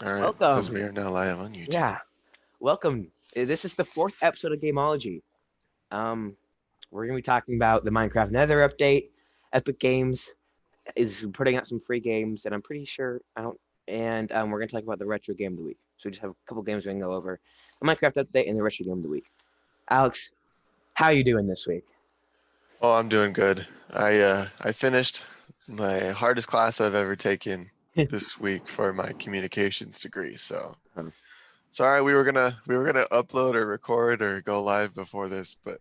All right, says Welcome. we are now live on YouTube. Yeah, welcome. This is the fourth episode of Gameology. Um, we're gonna be talking about the Minecraft Nether update. Epic Games is putting out some free games, and I'm pretty sure I don't. And we're gonna talk about the retro game of the week. So we just have a couple games we can go over: the Minecraft update and the retro game of the week. Alex, how are you doing this week? Oh, I'm doing good. I finished my hardest class I've ever taken this week for my communications degree. So sorry we were gonna upload or record or go live before this, but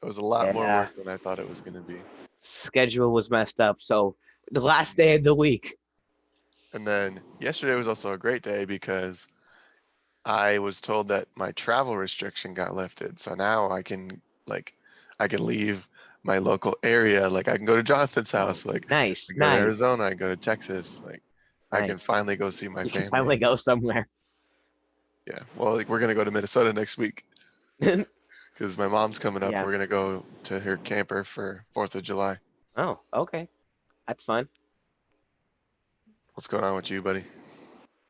it was a lot more Yeah, work than I thought it was gonna be. schedule was messed up, so the last day of the week. And then yesterday was also a great day because I was told that my travel restriction got lifted. So now like I can leave my local area. Like I can go to Jonathan's Oh, house. Like nice, I can go to nice, Arizona, I can go to Texas. Like I nice. can finally go see my You can family. finally go somewhere. Yeah. Well, like we're gonna go to Minnesota next week because my mom's coming up. Yeah. We're gonna go to her camper for 4th of July. Oh, okay. That's fun. What's going on with you, buddy?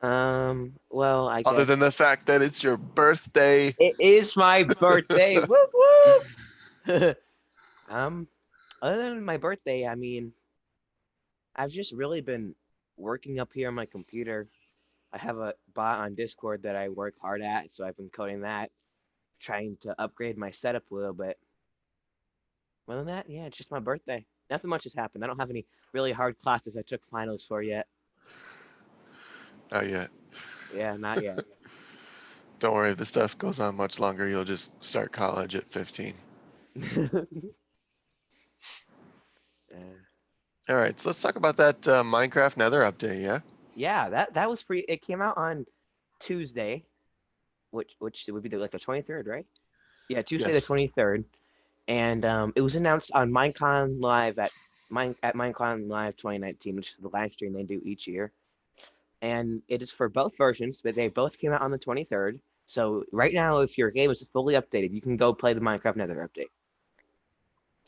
Well, I Other guess than the fact that it's your birthday. it is my birthday. Woo woo. um, other than my birthday, I mean, I've just really been working up here on my computer. I have a bot on Discord that I work hard at, so I've been coding that, trying to upgrade my setup a little bit. Other than that, yeah, it's just my birthday. Nothing much has happened. I don't have any really hard classes I took finals for yet. Not yet. Yeah, not yet. Don't worry, if the stuff goes on much longer, you'll just start college at 15. Uh, All right, so let's talk about that Minecraft Nether update, yeah? yeah, that was pretty. It came out on Tuesday, which would be like the 23rd, right? Yeah, Tuesday the Yes. 23rd, and it was announced on Minecon Live at Minecon Live 2019, which is the live stream they do each year, and it is for both versions, but they both came out on the 23rd. So right now, if your game is fully updated, you can go play the Minecraft Nether update.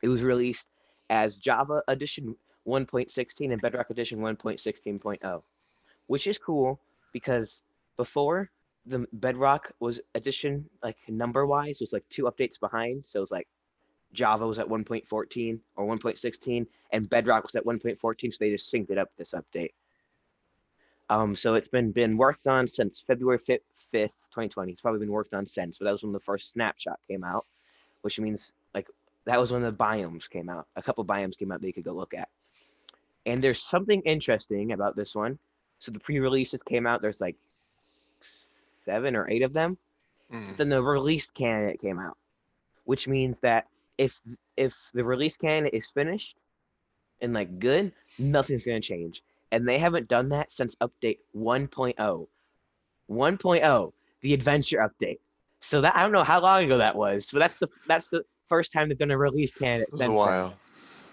It was released as Java Edition 1.16 and Bedrock Edition 1.16.0, which is cool because before the Bedrock was edition like number wise was like two updates behind. So it was like Java was at 1.14 or 1.16 and Bedrock was at 1.14. So they just synced it up this update. So it's been worked on since February 5th, 2020. It's probably been worked on since, but that was when the first snapshot came out, which means like that was when the biomes came out. A couple biomes came out that you could go look at. And there's something interesting about this one. So the pre-releases came out. There's like 7 or 8 of them. But Mm. then the release candidate came out, which means that if if the release candidate is finished and like good, nothing's gonna change. And they haven't done that since update 1.0. 1.0, the adventure update. So that I don't know how long ago that was. So that's the first time they've done a release candidate It was a since then. while.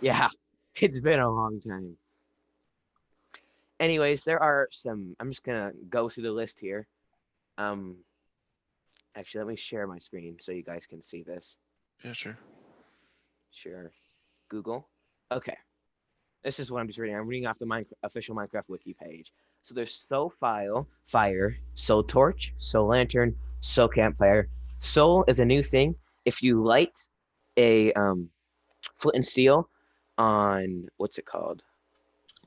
Yeah, it's been a long time. Anyways, there are some. I'm just gonna go through the list here. Um, Actually, let me share my screen so you guys can see this. Yeah, sure. Sure. Google. Okay. This is what I'm just reading. I'm reading off the official Minecraft wiki page. So there's Soul Fire, Soul Torch, Soul Lantern, Soul Campfire. Soul is a new thing. If you light a flint and steel on what's it called?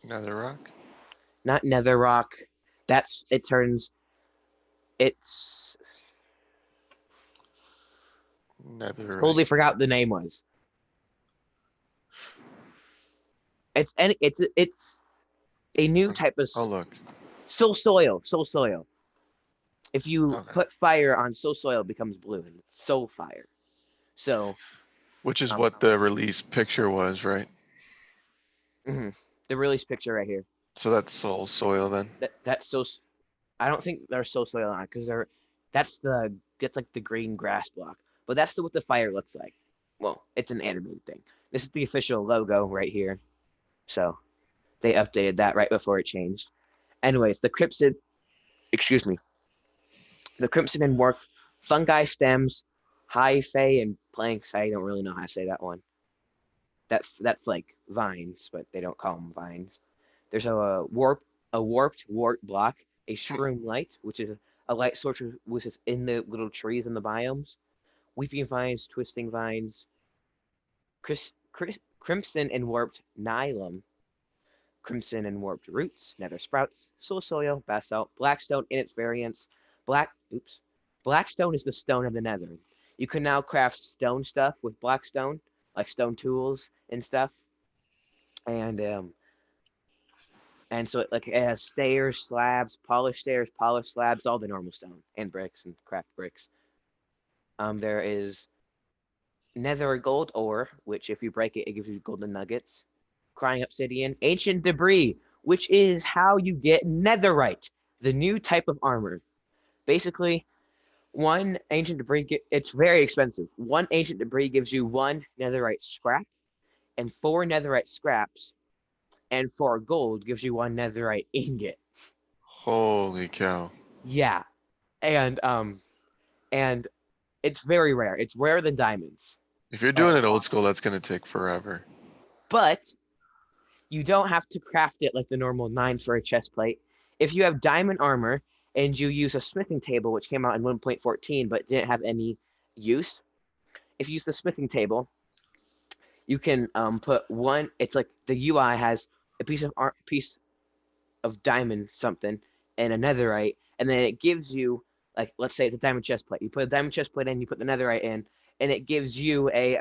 Nether Rock? Not Nether Rock. That's it turns. It's totally Netherite. forgot the name was. It's a new type of Oh, look. soul soil. If you Okay. put fire on soil, it becomes blue and it's soul fire. So Which is um what the release picture was, right? mhm. The release picture right here. So that's soul soil then. That's so I don't think they're soil on because that's like the green grass block. But that's what the fire looks like. Well, it's an animated thing. This is the official logo right here. So they updated that right before it changed. Anyways, excuse me, the Crimson and worked fungi stems, hyphae, and planks. I don't really know how to say that one. That's like vines, but they don't call them vines. There's a warped wart block, a shroom light, which is a light source which is in the little trees in the biomes, weeping vines, twisting vines, crimson and warped nylum, crimson and warped roots, nether sprouts, soil, basalt, blackstone in its variants. Blackstone is the stone of the nether. You can now craft stone stuff with blackstone, like stone tools and stuff. And so it has stairs, slabs, polished stairs, polished slabs, all the normal stone and bricks and craft bricks. There is nether gold ore, which if you break it, it gives you golden nuggets. Crying obsidian, ancient debris, which is how you get netherite, the new type of armor. Basically, one ancient debris, it's very expensive. One ancient debris gives you one netherite scrap, and 4 netherite scraps, and 4 gold gives you 1 netherite ingot. Holy cow. Yeah, and and it's very rare. It's rarer than diamonds. If you're doing it old school, that's gonna take forever. But you don't have to craft it like the normal 9 for a chest plate. If you have diamond armor and you use a smithing table, which came out in 1.14 but didn't have any use, if you use the smithing table, you can put one. It's like the UI has a piece of diamond something and a netherite, and then it gives you, like, let's say the diamond chest plate. You put a diamond chest plate in, you put the netherite in, and it gives you a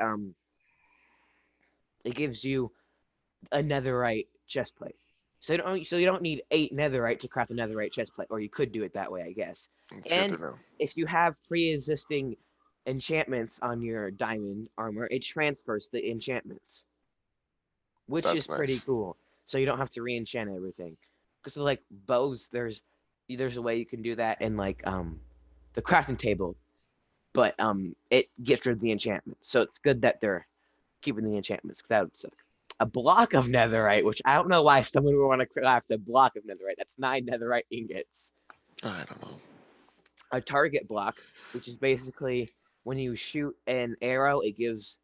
netherite chest plate. So you don't need 8 netherite to craft a netherite chest plate, or you could do it that way, I guess. It's good And to know. if you have pre-existing enchantments on your diamond armor, it transfers the enchantments, which is That's pretty nice. cool. So you don't have to re-enchant everything. Because like bows, there's a way you can do that in like the crafting table, but it gets rid of the enchantment. So it's good that they're keeping the enchantments. That would suck. A block of netherite, which I don't know why someone would want to craft a block of netherite. That's 9 netherite ingots. I don't know. A target block, which is basically when you shoot an arrow, it gives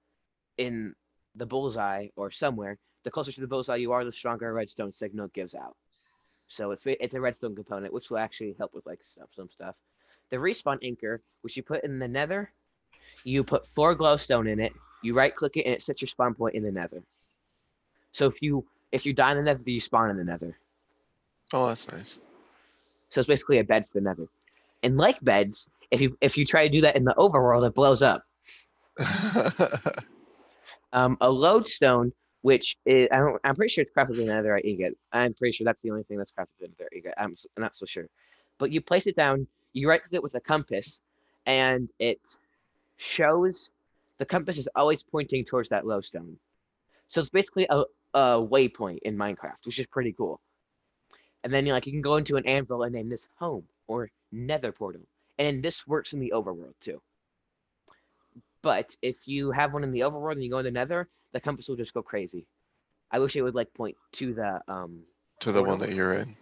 in the bullseye or somewhere. The closer to the bullseye you are, the stronger a redstone signal gives out. So it's a redstone component, which will actually help with like some stuff. The respawn anchor, which you put in the nether, you put 4 glowstone in it. You right click it and it sets your spawn point in the nether. So if you die in the nether, you spawn in the nether. Oh, that's nice. So it's basically a bed for the nether. And like beds, if you try to do that in the overworld, it blows up. A lodestone, which is I'm pretty sure it's crafted in netherite ingot. I'm pretty sure that's the only thing that's crafted in netherite ingot. I'm not so sure. But you place it down, you right click it with a compass, and it shows the compass is always pointing towards that lodestone. So it's basically a waypoint in Minecraft, which is pretty cool. And then you can go into an anvil and name this home or nether portal. And this works in the overworld too. But if you have one in the overworld and you go in the nether, the compass will just go crazy. I wish it would point to the To the one portal. that you're in.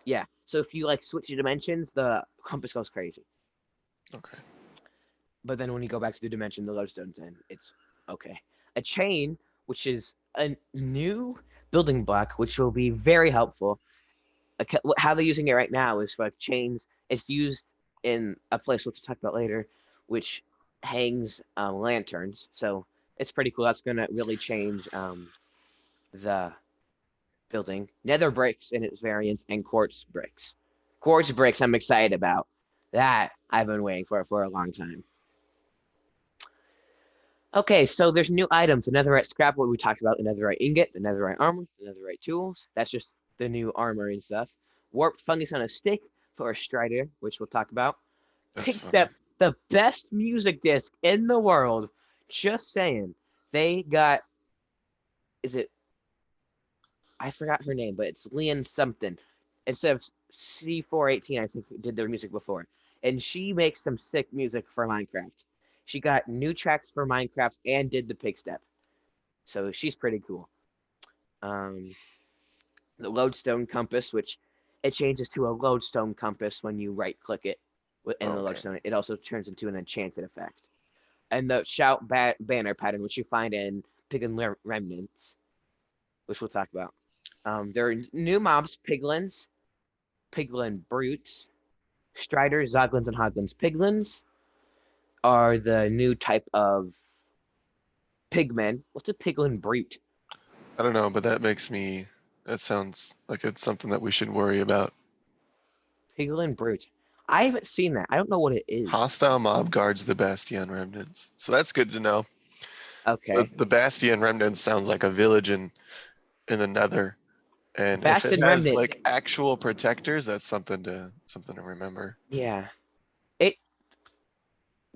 Yeah. So if you switch your dimensions, the compass goes crazy. Okay. But then when you go back to the dimension the lodestone's in, it's okay. A chain, which is a new building block, which will be very helpful. How they're using it right now is for chains. It's used in a place we'll talk about later, which hangs lanterns. So it's pretty cool. That's gonna really change the building. Nether bricks and its variants, and quartz bricks. Quartz bricks, I'm excited about. That I've been waiting for a long time. Okay, so there's new items. The netherite scrap, what we talked about, the netherite ingot, the netherite armor, the netherite tools. That's just the new armor and stuff. Warped fungus on a stick for a strider, which we'll talk about. That's Pig funny. Step, the best music disc in the world. Just saying. They got, is it, I forgot her name, but it's Leon something. Instead of C418, I think did their music before. And she makes some sick music for Minecraft. She got new tracks for Minecraft and did the Pig Step. So she's pretty cool. Um, the Lodestone Compass, which it changes to a Lodestone Compass when you right click it in the Okay. Lodestone. It also turns into an enchanted effect. And the Shout banner pattern, which you find in Piglin Remnants, which we'll talk about. There are new mobs, piglins, piglin brutes. Striders, zoglins, and hoglins. Piglins are the new type of pigmen. What's a piglin brute? I don't know, but that sounds like it's something that we should worry about. Piglin brute. I haven't seen that. I don't know what it is. Hostile mob guards the Bastion remnants. So that's good to know. So Okay. the Bastion remnants sounds like a village in the Nether. And if it Bastion has remnant. like actual protectors, that's something to remember. Yeah. It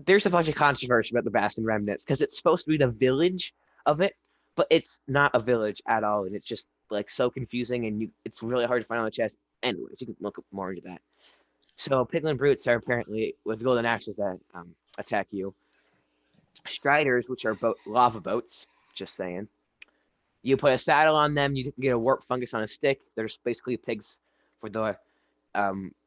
there's a bunch of controversy about the Bastion remnants because it's supposed to be the village of it, but it's not a village at all, and it's just like so confusing, and it's really hard to find on the chest. Anyways, you can look more into that. So piglin brutes are apparently with golden axes that attack you. Striders, which are lava boats, just saying. You put a saddle on them, you can get a warp fungus on a stick. They're just basically pigs for the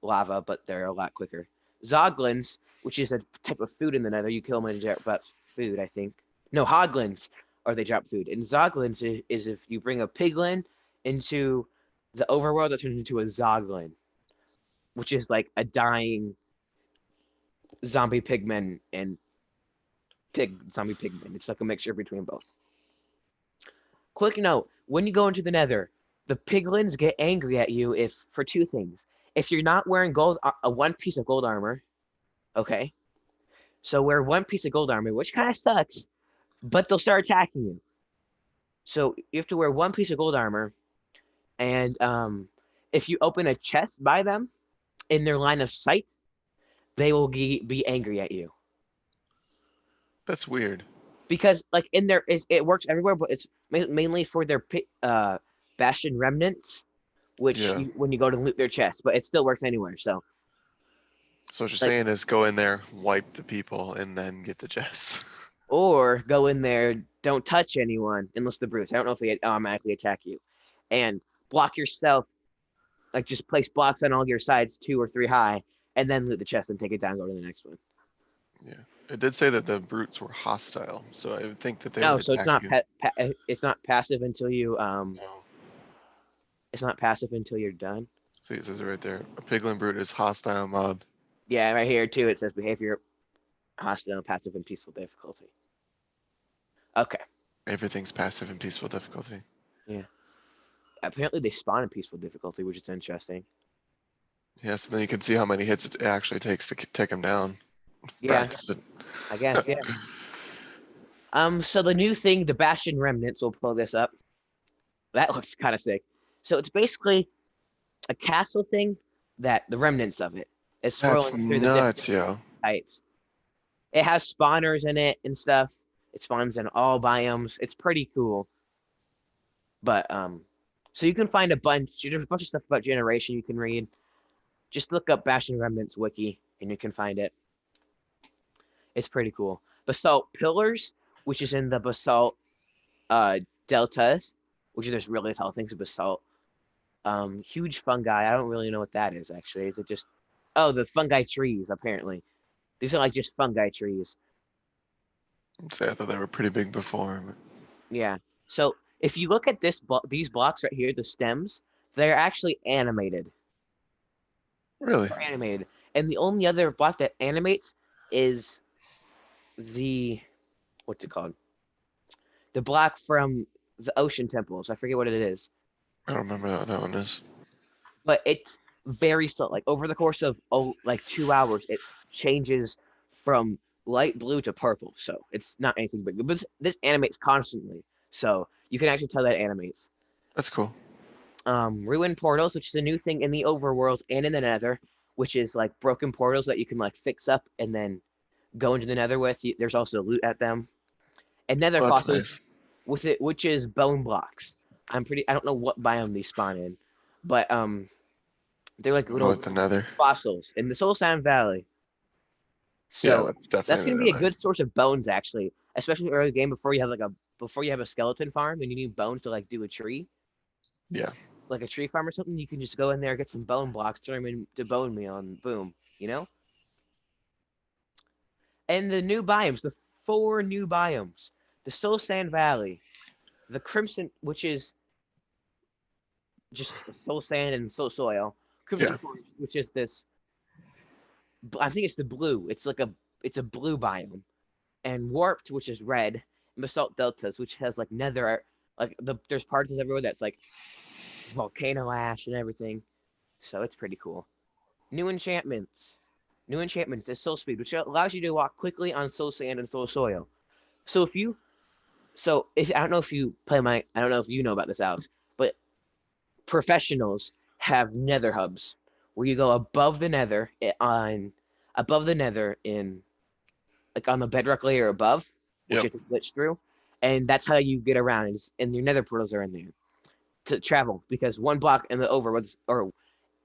lava, but they're a lot quicker. Zoglins, which is a type of food in the Nether, you kill them and drop food, I think. No, hoglins, or they drop food. And zoglins is if you bring a piglin into the overworld, that turns into a zoglin, which is like a dying zombie pigman and zombie pigman. It's like a mixture between both. Quick note: when you go into the Nether, the piglins get angry at you if for two things. If you're not wearing gold, a one piece of gold armor, okay. So wear one piece of gold armor, which kind of sucks, but they'll start attacking you. So you have to wear one piece of gold armor, and if you open a chest by them in their line of sight, they will be angry at you. That's weird. Because like in there, it works everywhere, but it's mainly for their Bastion remnants, which Yeah. when you go to loot their chest, but it still works anywhere. So So what you're like, saying is go in there, wipe the people, and then get the chests. or go in there, don't touch anyone unless the brutes. I don't know if they automatically attack you, and block yourself. Like just place blocks on all your sides, 2 or 3 high, and then loot the chest and take it down. Go to the next one. Yeah. It did say that the brutes were hostile, so I would think that they No, would so it's attack not you. it's not passive until you No. it's not passive until you're done. See, it says it right there. A piglin brute is hostile mob. Yeah, right here too. It says behavior hostile, passive, and peaceful difficulty. Okay. Everything's passive in peaceful difficulty. Yeah. Apparently they spawn in peaceful difficulty, which is interesting. Yeah, so then you can see how many hits it actually takes to take them down. Yeah, Practice it. I guess. Yeah. So the new thing, the Bastion remnants. We'll pull this up. That looks kind of sick. So it's basically a castle thing that the remnants of it is That's swirling through the different nuts, yo. types. It has spawners in it and stuff. It spawns in all biomes. It's pretty cool. But so you can find a bunch. There's a bunch of stuff about generation you can read. Just look up Bastion Remnants wiki and you can find it. It's pretty cool. Basalt Pillars, which is in the basalt deltas, which is just really tall things of basalt. Huge fungi. I don't really know what that is actually. Is it just the fungi trees, apparently. These are like just fungi trees. See, I thought they were pretty big before. But Yeah. So if you look at these blocks right here, the stems, they're actually animated. really? They're animated. And the only other block that animates is the what's it called? The block from the ocean temples. I forget what it is. I don't remember what that one is. But it's very slow. Like over the course of like 2 hours, it changes from light blue to purple. So it's not anything big. But this animates constantly. So you can actually tell that it animates. That's cool. Ruin portals, which is a new thing in the overworld and in the Nether, which is like broken portals that you can like fix up and then go into the Nether with. There's also loot at them. And Nether Oh, that's fossils nice. with it, which is bone blocks. I don't know what biome these spawn in, but they're like I'll go little with the Nether. fossils in the Soul Sand Valley. Yeah, So that's that's definitely gonna the be a Nether. good source of bones actually, especially early game before you have a skeleton farm and you need bones to like do a tree, Yeah. like a tree farm or something. You can just go in there, get some bone blocks, turn them into bone meal, and boom, you know. And the new biomes, the 4 new biomes, the Soul Sand Valley, the Crimson, which is just soul sand and soul soil. Yeah. Crimson Forge, which is this. I think it's the blue. It's a blue biome, and Warped, which is red, and Basalt Deltas, which has like Nether. There's parts everywhere that's like volcano ash and everything. So it's pretty cool. New enchantments. New enchantments is soul speed, which allows you to walk quickly on soul sand and soul soil. So if I don't know if you play I don't know if you know about this, Alex, but professionals have nether hubs where you go above the nether in like on the bedrock layer above, which Yep. you can glitch through, and that's how you get around. And your nether portals are in there to travel because one block in the overworlds or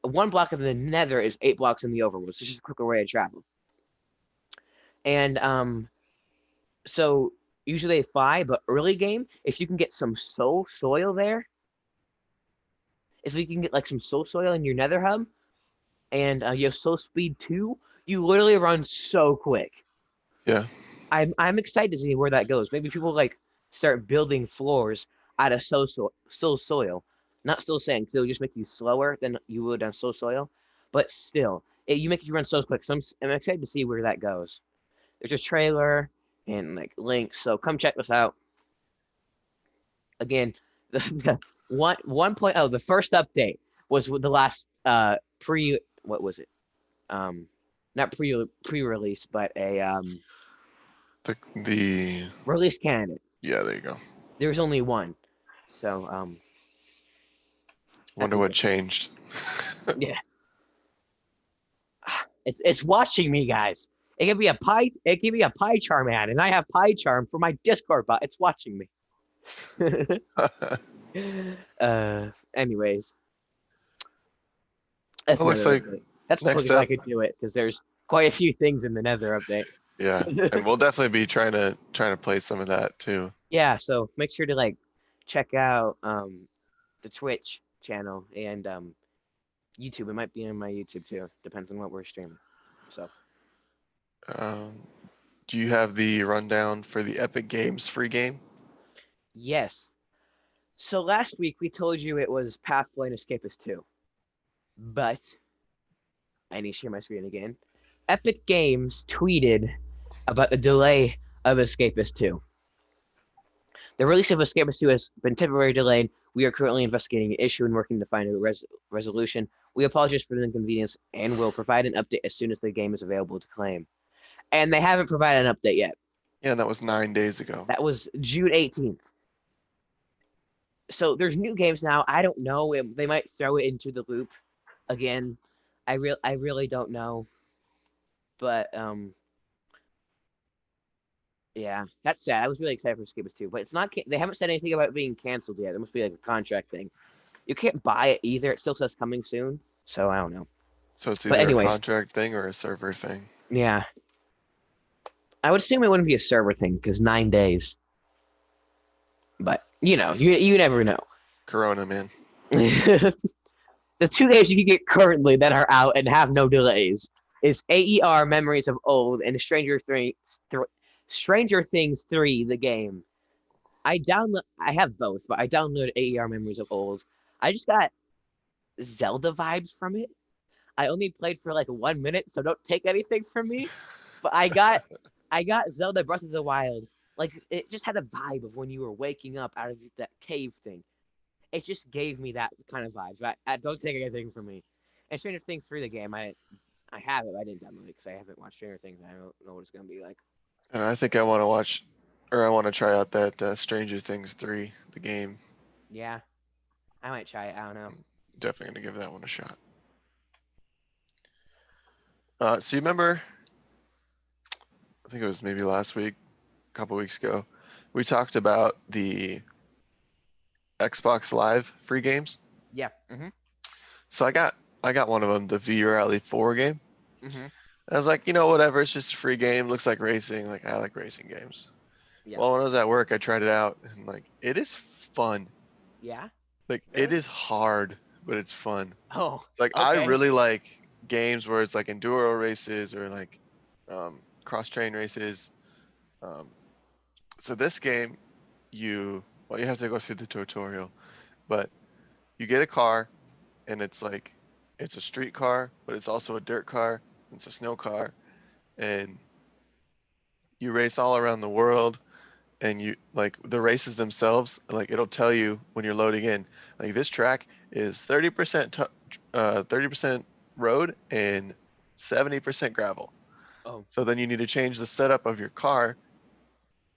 one block of the nether is 8 blocks in the overworld. So it's just a quicker way to travel. And so usually they fly, but early game, if you can get some soul soil there, if you can get like some soul soil in your nether hub, and you have soul speed 2, you literally run so quick. Yeah. I'm excited to see where that goes. Maybe people like start building floors out of soul soil, not soul sand, because it'll just make you slower than you would on soul soil. But still, you make you run so quick. So I'm excited to see where that goes. There's a trailer and like links, so come check this out. Again, the 1.0, the first update was with the last pre what was it? Not pre-release, but a The release candidate. yeah, there you go. There was only one. So that's Wonder what changed. yeah. It's watching me, guys. It gave me a pie charm ad, and I have pie charm for my Discord bot. It's watching me. Anyways, that's It looks another like update. That's as quick next as I up, could do it because there's quite a few things in the Nether update. yeah, and we'll definitely be trying to play some of that too. Yeah, so make sure to like check out the Twitch channel and YouTube. It might be on my YouTube too. Depends on what we're streaming. So Um, do you have the rundown for the Epic Games free game? yes. So last week we told you it was Pathway and Escapist 2. But I need to share my screen again. Epic Games tweeted about the delay of Escapist 2. The release of Escapist 2 has been temporarily delayed. We are currently investigating the issue and working to find a resolution. We apologize for the inconvenience and will provide an update as soon as the game is available to claim. And they haven't provided an update yet. Yeah, that was 9 days ago. That was June 18th. So there's new games now. I don't know. They might throw it into the loop again. I really don't know. But yeah, that's sad. I was really excited for Escapist 2, but it's not. They haven't said anything about it being canceled yet. There must be like a contract thing. You can't buy it either. It still says coming soon. So I don't know. So it's But either a anyways, contract thing or a server thing. yeah, I would assume it wouldn't be a server thing because 9 days. But you never know. Corona, man. The 2 games you can get currently that are out and have no delays is AER Memories of Old and Stranger Things 3, the game. I have both, but I downloaded AER Memories of Old. I just got Zelda vibes from it. I only played for like 1 minute, so don't take anything from me. But I got Zelda Breath of the Wild. Like it just had a vibe of when you were waking up out of that cave thing. It just gave me that kind of vibes. I don't take anything from me. And Stranger Things 3, the game, I have it. I didn't download it because I haven't watched Stranger Things. I don't know what it's gonna be like. And I think I want to watch, or I want to try out that Stranger Things 3, the game. Yeah, I might try it. I don't know. Definitely gonna give that one a shot. So you remember, I think it was maybe last week, a couple weeks ago, we talked about the Xbox Live free games. Yeah. Mm-hmm. So I got one of them, the V Rally 4 game. Mm-hmm. I was like, whatever, it's just a free game, looks like racing. Like I like racing games. Yeah. Well, when I was at work, I tried it out and like it is fun. Yeah. Like it Really? is hard, but it's fun. Oh. Like I Okay. really like games where it's like enduro races or like cross train races. Um, so this game, you have to go through the tutorial, but you get a car and it's like it's a street car, but it's also a dirt car. It's a snow car, and you race all around the world. And you like the races themselves, like it'll tell you when you're loading in, like this track is 30% road and 70% gravel. Oh. So then you need to change the setup of your car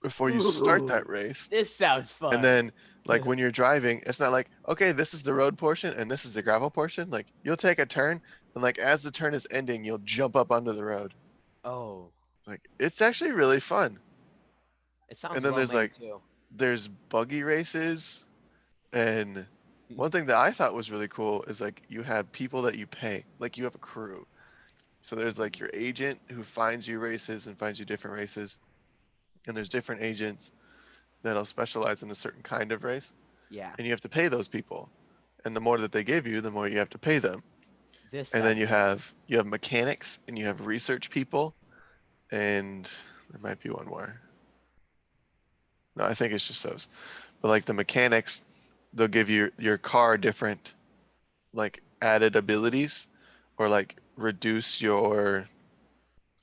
before you start Ooh, that race. this sounds And fun. then like when you're driving, it's not like, okay, this is the road portion and this is the gravel portion. Like you'll take a turn and like as the turn is ending, you'll jump up onto the road. Oh, Like it's actually really fun. it sounds And then well there's made like too. there's buggy races. And one thing that I thought was really cool is like you have people that you pay, like you have a crew. So there's like your agent who finds you races and finds you different races. And there's different agents that'll specialize in a certain kind of race. Yeah, And you have to pay those people. And the more that they give you, the more you have to pay them. this And then sounds fun. you have mechanics and you have research people. And there might be one more. No, I think it's just those. But like the mechanics, they'll give you your car different like added abilities or like reduce your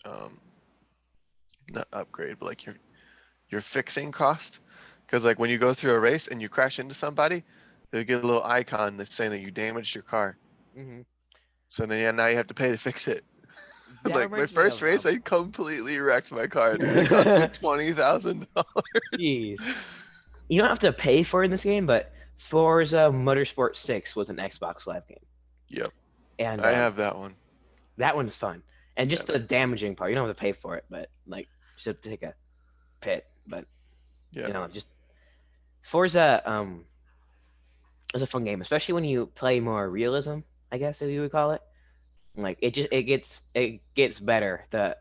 um not upgrade but like your fixing cost, because like when you go through a race and you crash into somebody, they get a little icon that's saying that you damaged your car, Hmm. so then yeah, now you have to pay to fix it. That Like my reminds me first of race I completely wrecked my car, dude. It cost me $20,000. Jeez. You don't have to pay for it in this game, but Forza Motorsport 6 was an Xbox Live game, Yep, and I have that one. that one's fun. And Yeah, just the damaging part, you don't have to pay for it, but like just have to take a pit. But yeah. just Forza is a fun game, especially when you play more realism, I guess if you would call it. Like it gets better the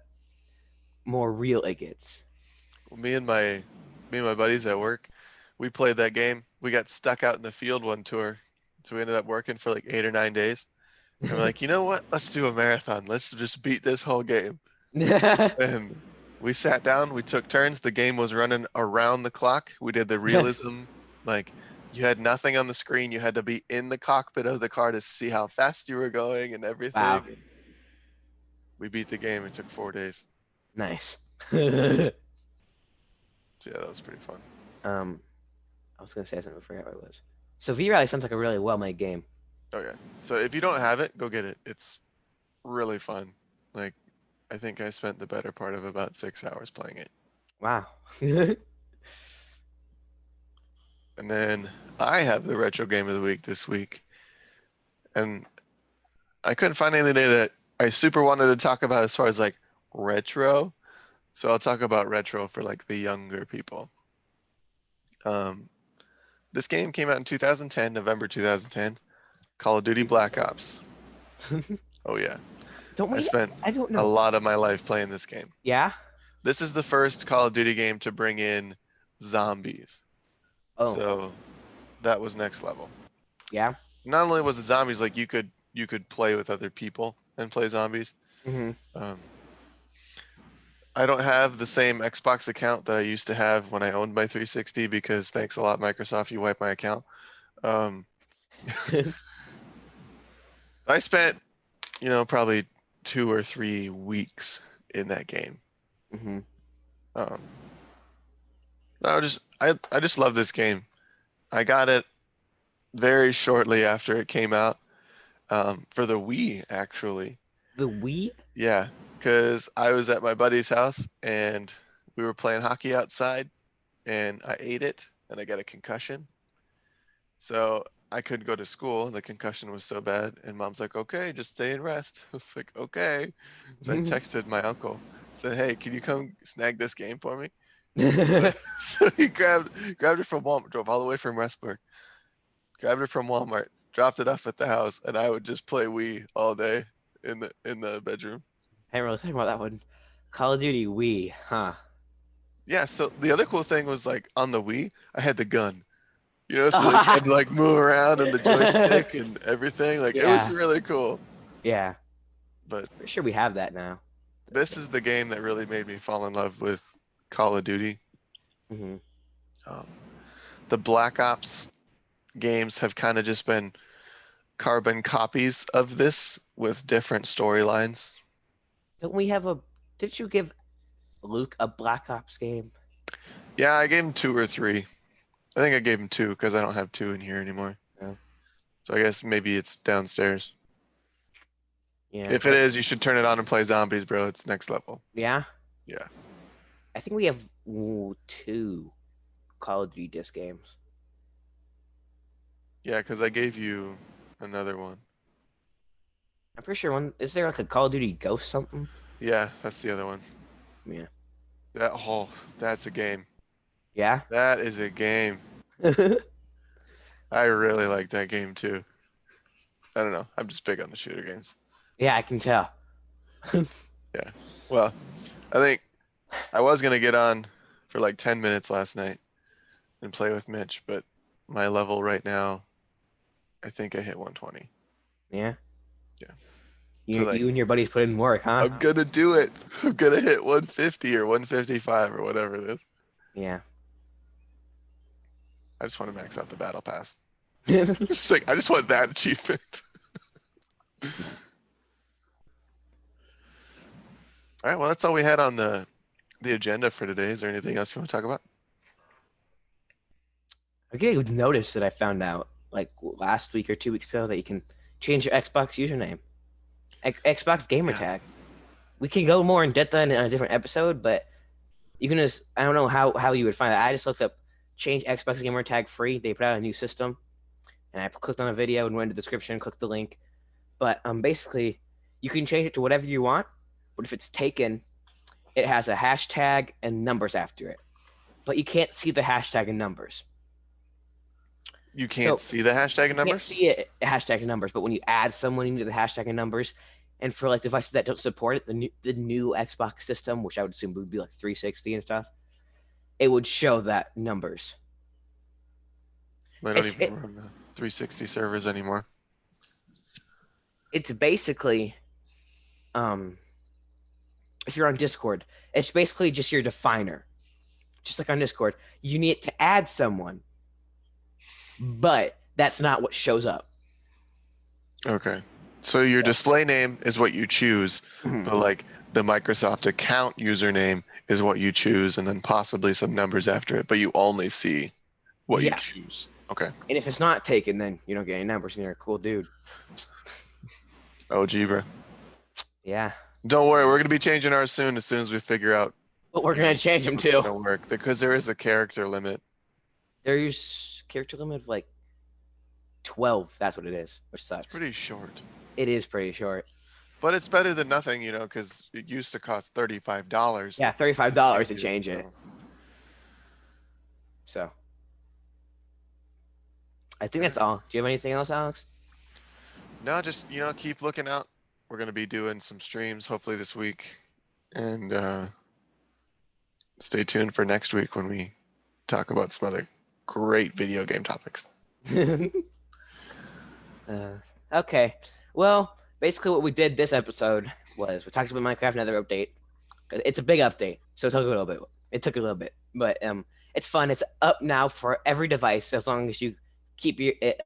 more real it gets. Well, me and my buddies at work, we played that game. We got stuck out in the field one tour, so we ended up working for like 8 or 9 days. And we're like, you know what? Let's do a marathon. Let's just beat this whole game. And we sat down. We took turns. The game was running around the clock. We did the realism. Like you had nothing on the screen. You had to be in the cockpit of the car to see how fast you were going and everything. Wow, And we beat the game. It took 4 days. nice. So yeah, that was pretty fun. um, I was gonna say something, I forgot what it was. So V Rally sounds like a really well made game. Okay. So if you don't have it, go get it. It's really fun. Like I think I spent the better part of about 6 hours playing it. Wow. And then I have the retro game of the week this week. And I couldn't find anything today that I super wanted to talk about as far as like retro. So I'll talk about retro for like the younger people. Um, this game came out in 2010, November 2010, Call of Duty Black Ops. Oh yeah. Don't I we? spent I don't a know. lot of my life playing this game. Yeah. This is the first Call of Duty game to bring in zombies. Oh, So that was next level. yeah. Not only was it zombies, like you could play with other people and play zombies. Hmm. Um, I don't have the same Xbox account that I used to have when I owned my 360 because thanks a lot, Microsoft, you wiped my account. Um, I spent, probably 2 or 3 weeks in that game. Hmm. Um, I just love this game. I got it very shortly after it came out, for the Wii, actually. The Wii? Yeah, because I was at my buddy's house and we were playing hockey outside and I ate it and I got a concussion. So I couldn't go to school. The concussion was so bad. And mom's like, okay, just stay and rest. I was like, okay. So I texted my uncle, said, hey, can you come snag this game for me? So, so he grabbed it from Walmart, drove all the way from Westburg, grabbed it from Walmart, dropped it off at the house, and I would just play Wii all day in the bedroom. I didn't really think about that one. Call of Duty Wii, huh? Yeah, so the other cool thing was like on the Wii, I had the gun. So like I'd like move around and the joystick and everything. Like it was Yeah, really cool. yeah. But Pretty sure we have that now. this is the game that really made me fall in love with Call of Duty. Hmm. Um, the Black Ops games have kind of just been carbon copies of this with different storylines. Don't we have a? Did you give Luke a Black Ops game? Yeah, I gave him 2 or 3. I think I gave him 2 because I don't have 2 in here anymore. No. So I guess maybe it's downstairs. Yeah. If it is, you should turn it on and play zombies, bro. It's next level. Yeah. Yeah. I think we have 2 Call of Duty disc games. Yeah, because I gave you another one. I'm pretty sure one. Is there like a Call of Duty Ghost something? Yeah, that's the other one. Yeah. That's a game. Yeah. That is a game. I really like that game too. I don't know. I'm just big on the shooter games. Yeah, I can tell. Yeah. Well, I think I was gonna get on for like 10 minutes last night and play with Mitch, but my level right now, I think I hit 120. Yeah. Yeah. You, So, like, you and your buddies put in work, huh? I'm gonna do it. I'm gonna hit 150 or 155 or whatever it is. Yeah. I just want to max out the battle pass. Just like I just want that achievement. All right, well that's all we had on the agenda for today. Is there anything else you want to talk about? I get a notice that I found out like last week or 2 weeks ago that you can change your Xbox username, Xbox gamertag. We can go more in depth on a different episode, but you can just I don't know how you would find it. I just looked up change Xbox gamertag free. They put out a new system, and I clicked on a video and went to the description, clicked the link. But basically, you can change it to whatever you want. But if it's taken, it has a hashtag and numbers after it. But you can't see the hashtag and numbers. You can't see the hashtag and numbers? You can't see it hashtag and numbers, but when you add someone into the hashtag and numbers, and for like devices that don't support it, the new Xbox system, which I would assume would be like 360 and stuff, it would show that numbers. They don't even run the 360 servers anymore. It's basically, if you're on Discord, it's basically just your definer. Just like on Discord, you need to add someone, but that's not what shows up. Okay. So your display name is what you choose, but like the Microsoft account username is what you choose, and then possibly some numbers after it, but you only see what you choose. Okay. And if it's not taken, then you don't get any numbers, and you're a cool dude. Oh, gee, bro. Yeah. Don't worry, we're gonna be changing ours soon as we figure out. But we're gonna change them too. It's gonna work because there is a character limit. There's character limit of like 12. That's what it is, which sucks. It's pretty short. It is pretty short. But it's better than nothing, you know, because it used to cost $35. Yeah, $35 to change it. So I think that's all. Do you have anything else, Alex? No, just keep looking out. We're gonna be doing some streams hopefully this week, and stay tuned for next week when we talk about some other great video game topics. Okay. Well, basically what we did this episode was we talked about Minecraft Nether update. It's a big update, so it took a little bit. But it's fun. It's up now for every device as long as you keep it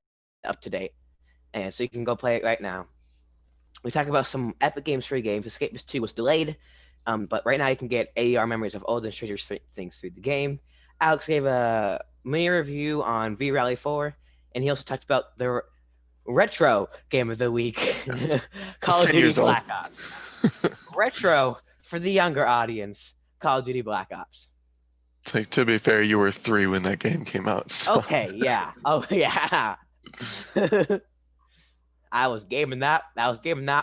up to date, and so you can go play it right now. We talked about some Epic Games free games. Escapist 2 was delayed, but right now you can get AR memories of old and stranger things through the game. Alex gave a mini review on V-Rally 4, and he also talked about the retro game of the week, Call of Duty Black Ops. Retro for the younger audience, Call of Duty Black Ops. Like, to be fair, you were 3 when that game came out. So. Okay, yeah. Oh, yeah. I was gaming that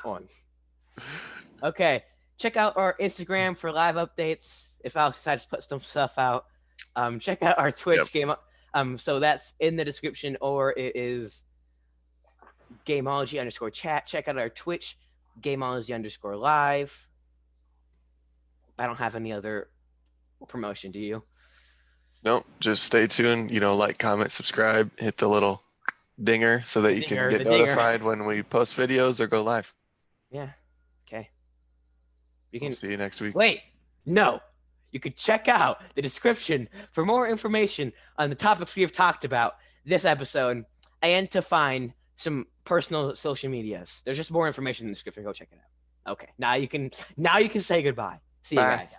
one. Okay, check out our Instagram for live updates. If Alex decides to put some stuff out, check out our Twitch game. So that's in the description, or it is Gameology_chat. Check out our Twitch, Gameology_live. I don't have any other promotion. Do you? No, just stay tuned. Like, comment, subscribe, hit the little dinger so that you can get notified when we post videos or go live. Yeah. Okay. We'll see you next week. Wait, no. You could check out the description for more information on the topics we have talked about this episode and to find some personal social medias. There's just more information in the description. Go check it out. Okay, now you can say goodbye. See you Bye. guys.